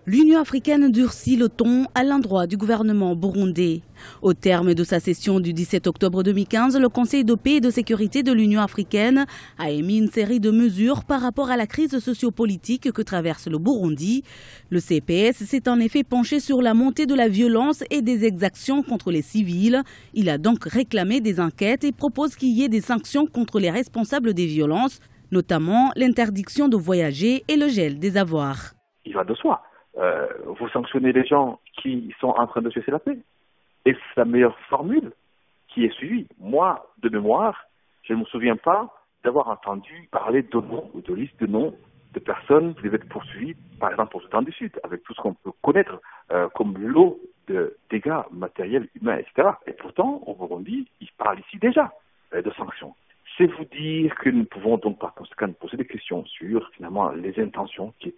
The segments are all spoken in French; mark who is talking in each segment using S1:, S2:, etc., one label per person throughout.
S1: L'Union africaine durcit le ton à l'endroit du gouvernement burundais. Au terme de sa session du 17 octobre 2015, le Conseil de paix et de sécurité de l'Union africaine a émis une série de mesures par rapport à la crise sociopolitique que traverse le Burundi. Le CPS s'est en effet penché sur la montée de la violence et des exactions contre les civils. Il a donc réclamé des enquêtes et propose qu'il y ait des sanctions contre les responsables des violences, notamment l'interdiction de voyager et le gel des avoirs.
S2: Il va de soi. Vous sanctionnez les gens qui sont en train de cesser la paix. Et c'est la meilleure formule qui est suivie. Moi, de mémoire, je ne me souviens pas d'avoir entendu parler de noms ou de listes de noms de personnes qui devaient être poursuivies, par exemple au Soudan du Sud, avec tout ce qu'on peut connaître comme lot de dégâts matériels, humains, etc. Et pourtant, au Burundi, ils parlent ici déjà de sanctions. C'est vous dire que nous pouvons donc par conséquent poser des questions sur finalement les intentions qui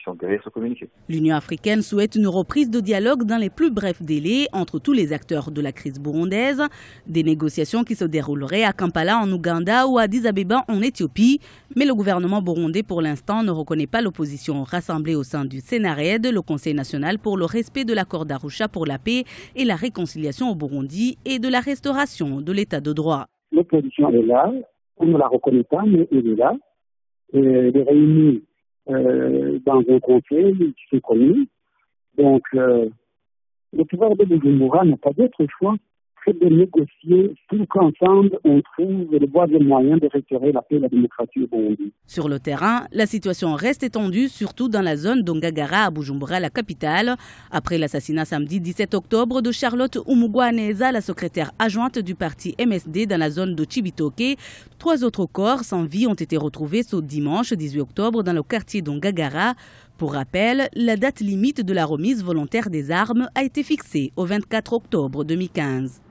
S2: sont derrière ce communiqué.
S1: L'Union africaine souhaite une reprise de dialogue dans les plus brefs délais entre tous les acteurs de la crise burundaise. Des négociations qui se dérouleraient à Kampala en Ouganda ou à Addis Abeba en Éthiopie. Mais le gouvernement burundais pour l'instant ne reconnaît pas l'opposition rassemblée au sein du Sénarède, le Conseil national pour le respect de l'accord d'Arusha pour la paix et la réconciliation au Burundi et de la restauration de l'état de droit.
S3: L'opposition est là, on ne la reconnaît pas, mais elle est là. Elle est réunie dans un conseil qui s'est connu. Donc, le pouvoir de Bujumbura n'a pas d'autre choix que de négocier pour qu'ensemble on trouve les voies et moyens de restaurer la paix et la démocratie au Burundi.
S1: Sur le terrain, la situation reste étendue, surtout dans la zone d'Ongagara à Bujumbura, la capitale. Après l'assassinat samedi 17 octobre de Charlotte Umugwaneza, la secrétaire adjointe du parti MSD dans la zone de Chibitoke, 3 autres corps sans vie ont été retrouvés ce dimanche 18 octobre dans le quartier d'Ongagara. Pour rappel, la date limite de la remise volontaire des armes a été fixée au 24 octobre 2015.